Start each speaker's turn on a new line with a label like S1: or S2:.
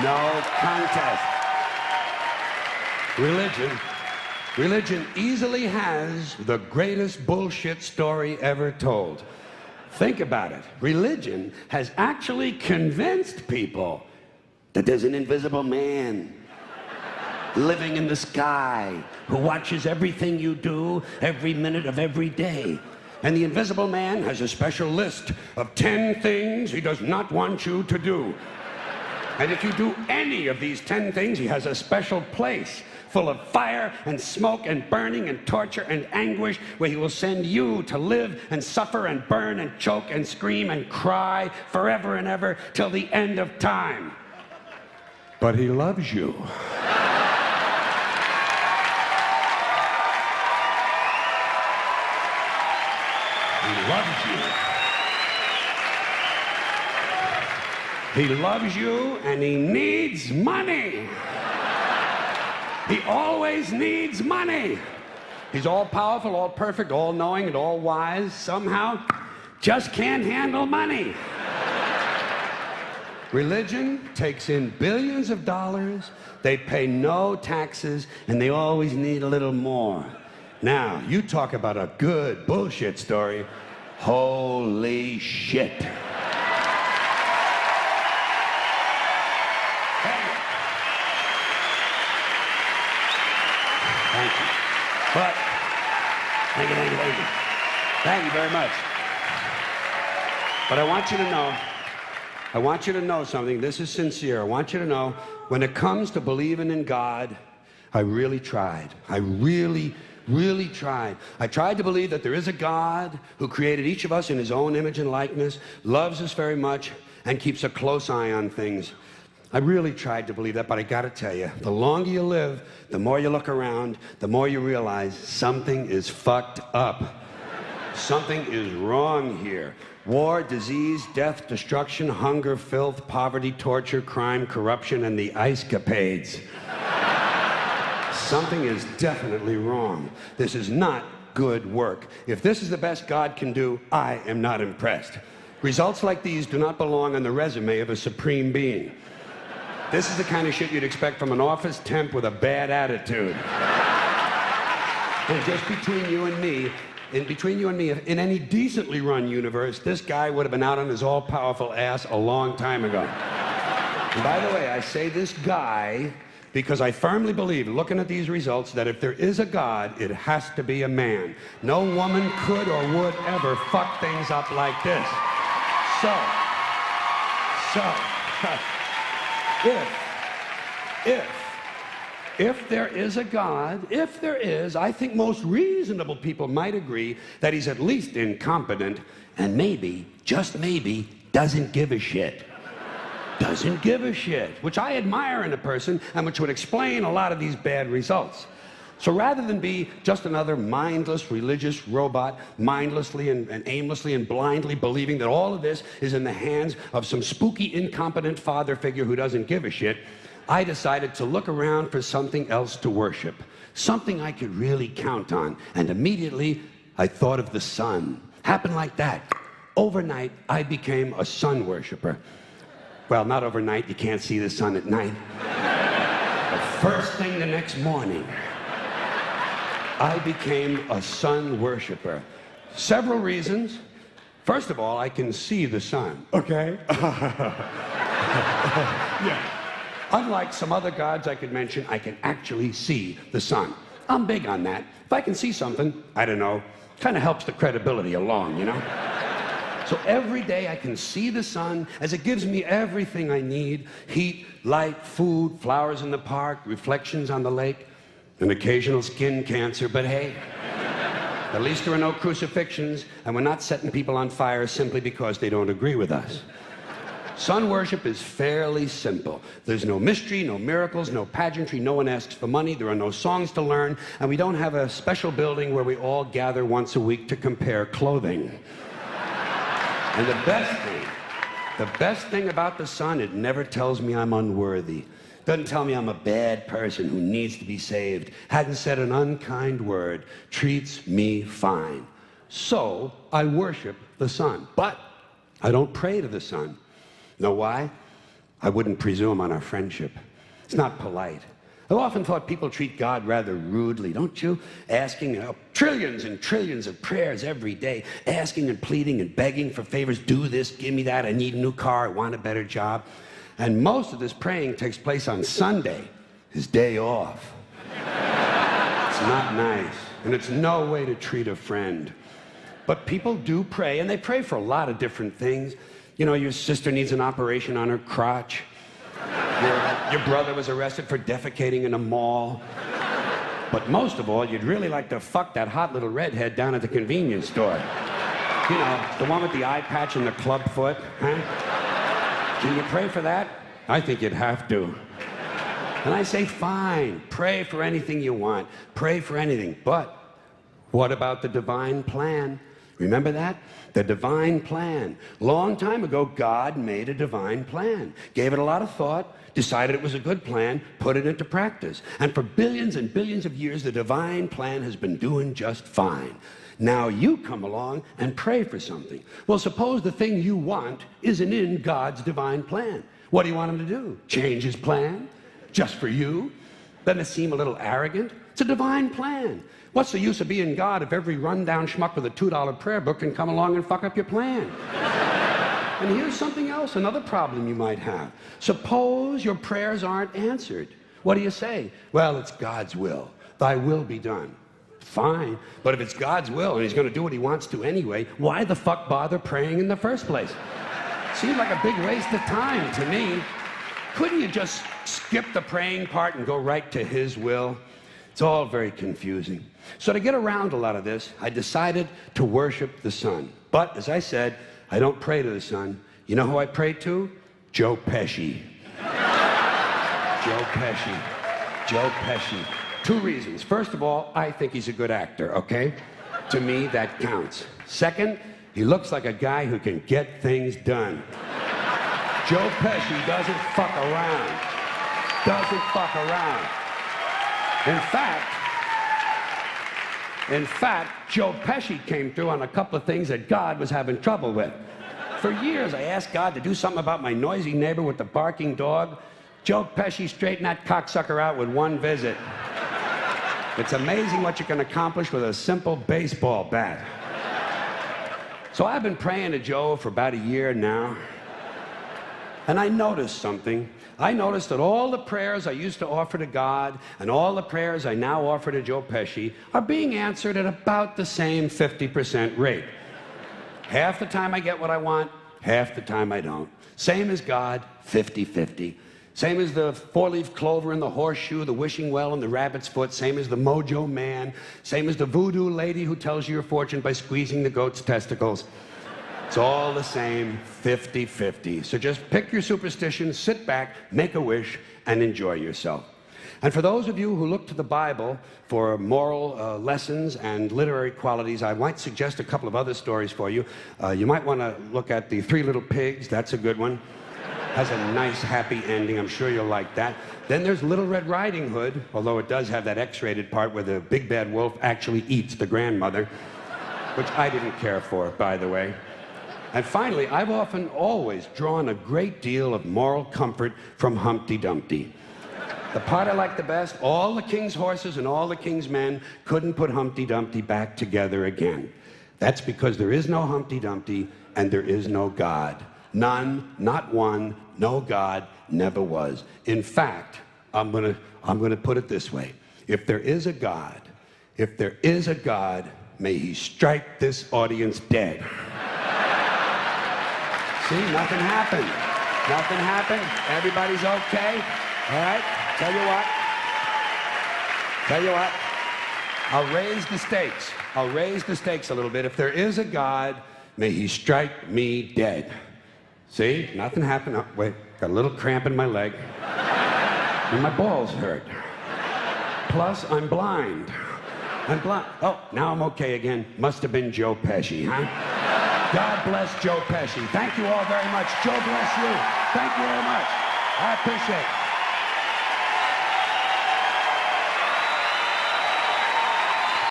S1: No contest. Religion easily has the greatest bullshit story ever told. Think about it. Religion has actually convinced people that there's an invisible man living in the sky who watches everything you do every minute of every day. And the invisible man has a special list of 10 things he does not want you to do. And if you do any of these 10 things, he has a special place full of fire and smoke and burning and torture and anguish where he will send you to live and suffer and burn and choke and scream and cry forever and ever till the end of time. But he loves you. He loves you. He loves you and he needs money. He always needs money. He's all powerful, all perfect, all knowing, and all wise. Somehow, just can't handle money. Religion takes in billions of dollars. They pay no taxes, and they always need a little more. Now, you talk about a good bullshit story. Holy shit. Thank you. But, thank you. Thank you very much. But I want you to know something. This is sincere. I want you to know, when it comes to believing in God, I really tried. I really tried. I tried to believe that there is a God who created each of us in his own image and likeness, loves us very much, and keeps a close eye on things. I really tried to believe that, but I gotta tell you, the longer you live, the more you look around, the more you realize something is fucked up. Something is wrong here. War, disease, death, destruction, hunger, filth, poverty, torture, crime, corruption, and the ice capades. Something is definitely wrong. This is not good work. If this is the best God can do, I am not impressed. Results like these do not belong on the resume of a supreme being. This is the kind of shit you'd expect from an office temp with a bad attitude. And just between you and me, in any decently run universe, this guy would have been out on his all-powerful ass a long time ago. And by the way, I say this guy because I firmly believe, looking at these results, that if there is a God, it has to be a man. No woman could or would ever fuck things up like this. If there is a God, if there is, I think most reasonable people might agree that he's at least incompetent and maybe, just maybe, doesn't give a shit. Doesn't give a shit, which I admire in a person and which would explain a lot of these bad results. So rather than be just another mindless religious robot, mindlessly and aimlessly and blindly believing that all of this is in the hands of some spooky, incompetent father figure who doesn't give a shit, I decided to look around for something else to worship, something I could really count on. And immediately, I thought of the sun. Happened like that. Overnight, I became a sun worshiper. Well, not overnight. You can't see the sun at night. But first thing the next morning, I became a sun worshiper. Several reasons. First of all, I can see the sun. Okay? Yeah. Unlike some other gods I could mention, I can actually see the sun. I'm big on that. If I can see something, I don't know, kind of helps the credibility along, you know? So every day I can see the sun as it gives me everything I need: heat, light, food, flowers in the park, reflections on the lake, an occasional skin cancer, but hey, at least there are no crucifixions, and we're not setting people on fire simply because they don't agree with us. Sun worship is fairly simple. There's no mystery, no miracles, no pageantry, no one asks for money, there are no songs to learn, and we don't have a special building where we all gather once a week to compare clothing. And the best thing about the sun, it never tells me I'm unworthy. Doesn't tell me I'm a bad person who needs to be saved. Hadn't said an unkind word. Treats me fine. So I worship the sun. But I don't pray to the sun. Know why? I wouldn't presume on our friendship. It's not polite. I've often thought people treat God rather rudely, don't you? Asking trillions and trillions of prayers every day, asking and pleading and begging for favors. Do this, give me that, I need a new car, I want a better job. And most of this praying takes place on Sunday, his day off. It's not nice, and it's no way to treat a friend. But people do pray, and they pray for a lot of different things. You know, your sister needs an operation on her crotch. Your brother was arrested for defecating in a mall. But most of all, you'd really like to fuck that hot little redhead down at the convenience store. You know, the one with the eye patch and the club foot, huh? Can you pray for that? I think you'd have to. And I say, fine, pray for anything you want. Pray for anything. But what about the divine plan? Remember that? The divine plan. Long time ago, God made a divine plan. Gave it a lot of thought, decided it was a good plan, put it into practice. And for billions and billions of years, the divine plan has been doing just fine. Now you come along and pray for something. Well, suppose the thing you want isn't in God's divine plan. What do you want him to do? Change his plan? Just for you? Doesn't it seem a little arrogant? It's a divine plan. What's the use of being God if every rundown schmuck with a $2 prayer book can come along and fuck up your plan? And here's something else, another problem you might have. Suppose your prayers aren't answered. What do you say? Well, it's God's will. Thy will be done. Fine. But if it's God's will and he's going to do what he wants to anyway, why the fuck bother praying in the first place? Seems like a big waste of time to me. Couldn't you just skip the praying part and go right to his will? It's all very confusing. So to get around a lot of this, I decided to worship the sun. But, as I said, I don't pray to the sun. You know who I pray to? Joe Pesci. Joe Pesci. Joe Pesci. Two reasons. First of all, I think he's a good actor, okay? To me, that counts. Second, he looks like a guy who can get things done. Joe Pesci doesn't fuck around. Doesn't fuck around. In fact, Joe Pesci came through on a couple of things that God was having trouble with. For years, I asked God to do something about my noisy neighbor with the barking dog. Joe Pesci straightened that cocksucker out with one visit. It's amazing what you can accomplish with a simple baseball bat. So I've been praying to Joe for about a year now. And I noticed something. I noticed that all the prayers I used to offer to God and all the prayers I now offer to Joe Pesci are being answered at about the same 50% rate. Half the time I get what I want, half the time I don't. Same as God, 50-50. Same as the four-leaf clover and the horseshoe, the wishing well and the rabbit's foot. Same as the mojo man. Same as the voodoo lady who tells you your fortune by squeezing the goat's testicles. It's all the same, 50-50. So just pick your superstition, sit back, make a wish, and enjoy yourself. And for those of you who look to the Bible for moral lessons and literary qualities, I might suggest a couple of other stories for you. You might want to look at The Three Little Pigs. That's a good one. Has a nice, happy ending. I'm sure you'll like that. Then there's Little Red Riding Hood, although it does have that X-rated part where the big bad wolf actually eats the grandmother, which I didn't care for, by the way. And finally, I've often always drawn a great deal of moral comfort from Humpty Dumpty. The part I like the best, all the king's horses and all the king's men couldn't put Humpty Dumpty back together again. That's because there is no Humpty Dumpty and there is no God. None, not one, no God, never was. In fact, I'm gonna put it this way. If there is a God, may he strike this audience dead. See, nothing happened. Nothing happened. Everybody's okay. All right? Tell you what. I'll raise the stakes. I'll raise the stakes a little bit. If there is a God, may he strike me dead. See? Nothing happened. Oh, wait. Got a little cramp in my leg. And my balls hurt. Plus, I'm blind. Oh, now I'm okay again. Must have been Joe Pesci, huh? God bless Joe Pesci. Thank you all very much. Joe bless you. Thank you very much. I appreciate it.